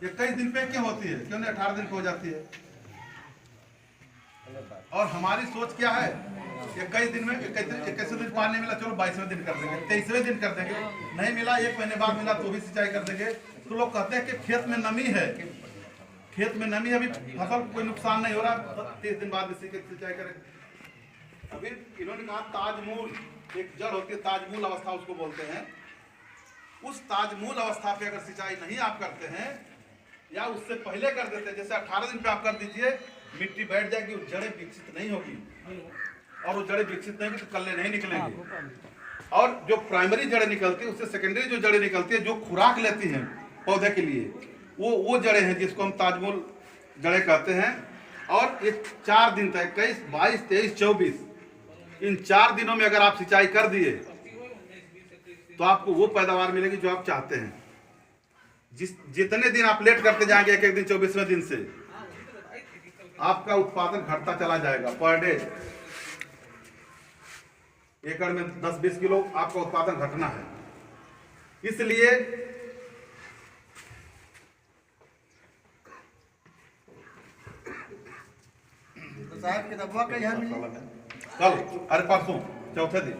21 दिन पे क्यों होती है, क्यों नहीं 18 दिन पे हो जाती है? और हमारी सोच क्या है, 21 दिन में 21वें दिन पानी मिला, चलो 22वें दिन कर देंगे, 23वें दिन कर देंगे, नहीं मिला 1 महीने बाद मिला तो भी सिंचाई कर देंगे। तो लोग कहते हैं कि खेत में नमी है, खेत में नमी, अभी फसल कोई नुकसान नहीं हो रहा, 30 दिन बाद इसी की सिंचाई करें। अभी इन्होंने कहा ताजमूल, एक जड़ होती है ताजमूल अवस्था उसको बोलते हैं, उस ताजमूल अवस्था पे अगर सिंचाई नहीं आप करते हैं या उससे पहले कर देते हैं, जैसे 18 दिन पे आप कर दीजिए, मिट्टी बैठ जाएगी, जड़ें विकसित नहीं होगी, और वो जड़ें विकसित नहीं होगी तो कल्ले नहीं निकलेंगे। और जो प्राइमरी जड़ें निकलती है उससे सेकेंडरी जो जड़ें निकलती है जो खुराक लेती हैं पौधे के लिए, वो जड़ें हैं जिसको हम ताजमूल जड़ें कहते हैं। और ये 4 दिन तक 21, 22, 23, 24 इन 4 दिनों में अगर आप सिंचाई कर दिए तो आपको वो पैदावार मिलेगी जो आप चाहते हैं। जितने दिन आप लेट करते जाएंगे, एक दिन 24वें दिन से आपका उत्पादन घटता चला जाएगा। पर डे एकड़ में 10-20 किलो आपका उत्पादन घटना है। इसलिए साहब की दवा का यहाँ कल अरे परसों चौथे दिन।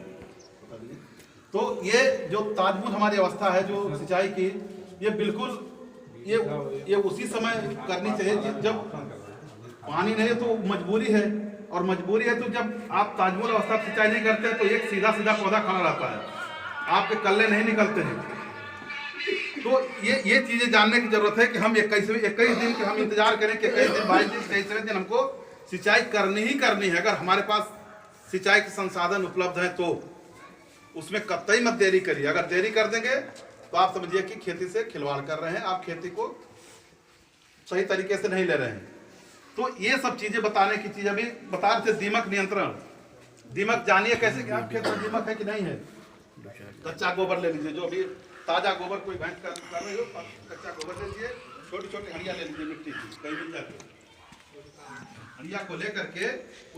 तो ये जो ताजमूल हमारी अवस्था है जो सिंचाई की, ये बिल्कुल ये उसी समय करनी चाहिए जब पानी नहीं है, तो मजबूरी है, और मजबूरी है तो जब आप ताजमूल अवस्था सिंचाई नहीं करते हैं तो एक सीधा पौधा खड़ा रहता है, आपके कल्ले नहीं निकलते हैं। तो ये चीजें जानने की जरूरत है कि हम 21 दिन के हम इंतजार करें कि 21 दिन, 22 दिन, 23वें दिन हमको सिंचाई करनी ही करनी है। अगर हमारे पास सिंचाई के संसाधन उपलब्ध हैं तो उसमें कतई मत देरी करिए। अगर देरी कर देंगे तो आप समझिए कि खेती से खिलवाड़ कर रहे हैं, आप खेती को सही तरीके से नहीं ले रहे हैं। तो ये सब चीजें बताने की चीज, अभी बता रहे थे दीमक नियंत्रण। दीमक जानिए कैसे कि आप खेत में दीमक है कि नहीं है। कच्चा गोबर ले लीजिए, जो अभी ताजा गोबर कोई भैंस कर रही हो, कच्चा गोबर ले लीजिए, छोटी छोटी हंडिया ले लीजिए मिट्टी की, कहीं मिल जाती हंडिया को लेकर के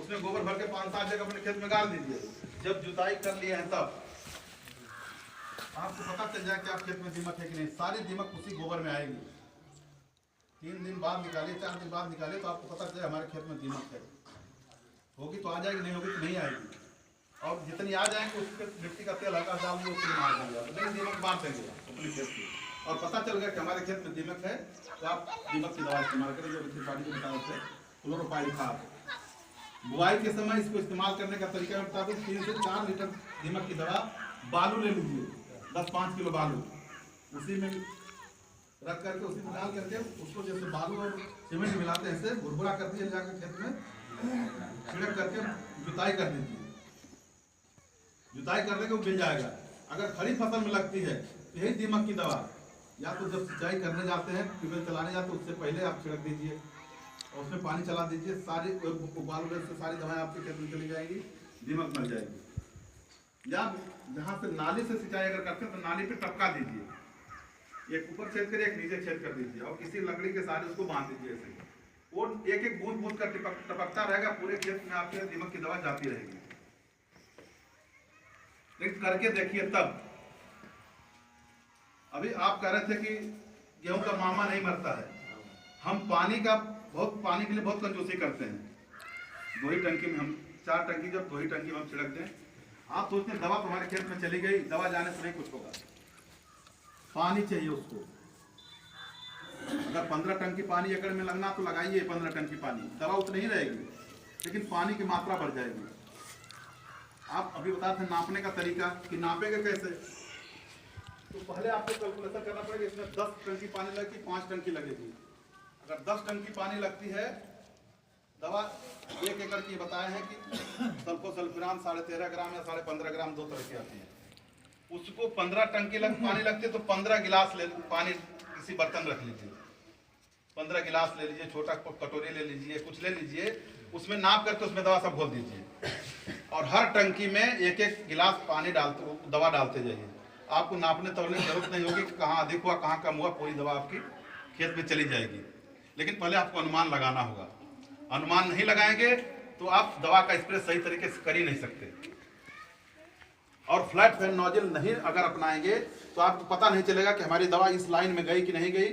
उसमें गोबर भर के 5-7 जगह अपने खेत में गाड़ दीजिए। जब जुताई कर लिए हैं तब आपको पता चल जाए कि आप खेत में दीमक है कि नहीं। सारी दीमक उसी गोबर में आएगी। 3 दिन बाद निकालिए, 4 दिन बाद निकालिए, तो आपको पता चले हमारे खेत में दीमक है। होगी तो आ जाएगी, नहीं होगी तो नहीं आएगी। और जितनी आ जाएंगे उसके मिट्टी का तेल हल्का डाल दिए, उतनी मार देंगे, लेकिन दीमक मार देंगे अपने खेत की। और पता चल गया कि हमारे खेत में दीमक है तो आप दीमक की दवा इस्तेमाल करें, जो खेती को बताए थे क्लोरोपाइरिफास। बुआई के समय इसको इस्तेमाल करने का तरीका बता दूं, 3 से 4 लीटर दीमक की दवा बालू ले लीजिए, 10-5 किलो बालू उसी में रख करके उसी में डाल करके उसको जैसे बालू और सीमेंट मिलाते हैं ऐसे भुरभुरा कर दिए, जाकर खेत में छिड़क करके जुताई कर दीजिए। जुताई करने को मिल जाएगा। अगर खड़ी फसल में लगती है तो यही दीमक की दवा या तो जब सिंचाई करने जाते हैं, ट्यूबवेल चलाने जाते हैं, उससे पहले आप छिड़क दीजिए और उसमें पानी चला दीजिए। सारी बालू से सारी दवाएं आपके खेत में चली जाएगी, दीमक मर जाएगी। या जहाँ से नाली से सिंचाई अगर करते हैं तो नाली पे टपका दीजिए, एक ऊपर छेद करिए, एक नीचे छेद कर दीजिए, और किसी लकड़ी के सहारे उसको बांध दीजिए ऐसे। वो एक बूंद बूंद कर टपकता रहेगा, पूरे खेत में आपके दीमक की दवा जाती रहेगी। लेकिन करके देखिए तब। अभी आप कह रहे थे कि गेहूं का मामा नहीं मरता है। हम पानी के लिए बहुत कंजूसी करते हैं। 2 ही टंकी में हम 4 टंकी, जब 2 ही टंकी में हम छिड़क दें, आप सोचते हैं दवा तुम्हारे खेत में चली गई, दवा जाने से नहीं कुछ होगा। पानी चाहिए उसको। अगर 15 टंकी पानी एकड़ में लगना तो लगाइए 15 टंकी पानी, दवा उतनी ही रहेगी लेकिन पानी की मात्रा बढ़ जाएगी। आप अभी बता थे नापने का तरीका कि नापेंगे कैसे, तो पहले आपको कैलकुलेशन करना पड़ेगा। इसमें 10 टंकी पानी लगेगी, 5 टंकी लगेगी। अगर 10 टंकी पानी लगती है, दवा 1 एकड़ की बताए हैं कि सल्फोसल्फिरान 13.5 ग्राम या 15.5 ग्राम 2 तरह की आती है। उसको 15 टंकी पानी लगती है तो 15 गिलास पानी किसी बर्तन रख लीजिए, 15 गिलास ले लीजिए, छोटा कटोरी ले लीजिए, कुछ ले लीजिए, उसमें नाप करके उसमें दवा सब घोल दीजिए और हर टंकी में 1-1 गिलास पानी दवा डालते जाइए। आपको नापने तोलने की जरूरत नहीं होगी कि कहाँ अधिक हुआ कहाँ कम हुआ, पूरी दवा आपकी खेत में चली जाएगी। लेकिन पहले आपको अनुमान लगाना होगा। अनुमान नहीं लगाएंगे तो आप दवा का स्प्रे सही तरीके से कर ही नहीं सकते। और फ्लैट फैन नोजल नहीं अगर अपनाएंगे तो आपको पता नहीं चलेगा कि हमारी दवा इस लाइन में गई कि नहीं गई,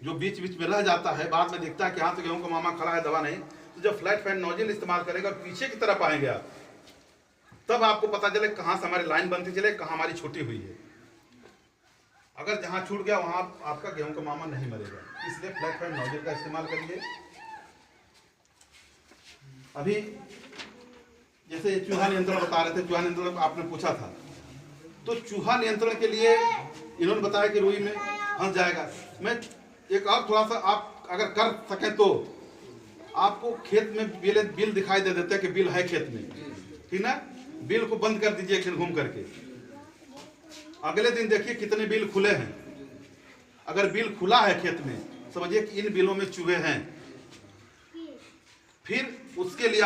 जो बीच बीच में रह जाता है, बाद में दिखता है कि हाँ तो गेहूं का मामा खड़ा है, दवा नहीं, तो जब फ्लैट फैन नोजल इस्तेमाल करेगा पीछे की तरफ आएंगे आप, तब आपको पता चले कहाँ से हमारी लाइन बनती चले, कहाँ हमारी छूटी हुई है। अगर जहाँ छूट गया वहाँ आपका गेहूं का मामा नहीं मरेगा, इसलिए फ्लैट फैन नोजल का इस्तेमाल करिए। अभी जैसे चूहा नियंत्रण बता रहे थे, चूहा नियंत्रण आपने पूछा था, तो चूहा नियंत्रण के लिए इन्होंने बताया कि रुई में फंस जाएगा। मैं एक और थोड़ा सा, आप अगर कर सकें तो आपको खेत में बिल दिखाई दे देते हैं कि बिल है खेत में, ठीक ना, बिल को बंद कर दीजिए एक दिन घूम करके, अगले दिन देखिए कितने बिल खुले हैं। अगर बिल खुला है खेत में, समझिए कि इन बिलों में चूहे हैं। फिर उसके लिए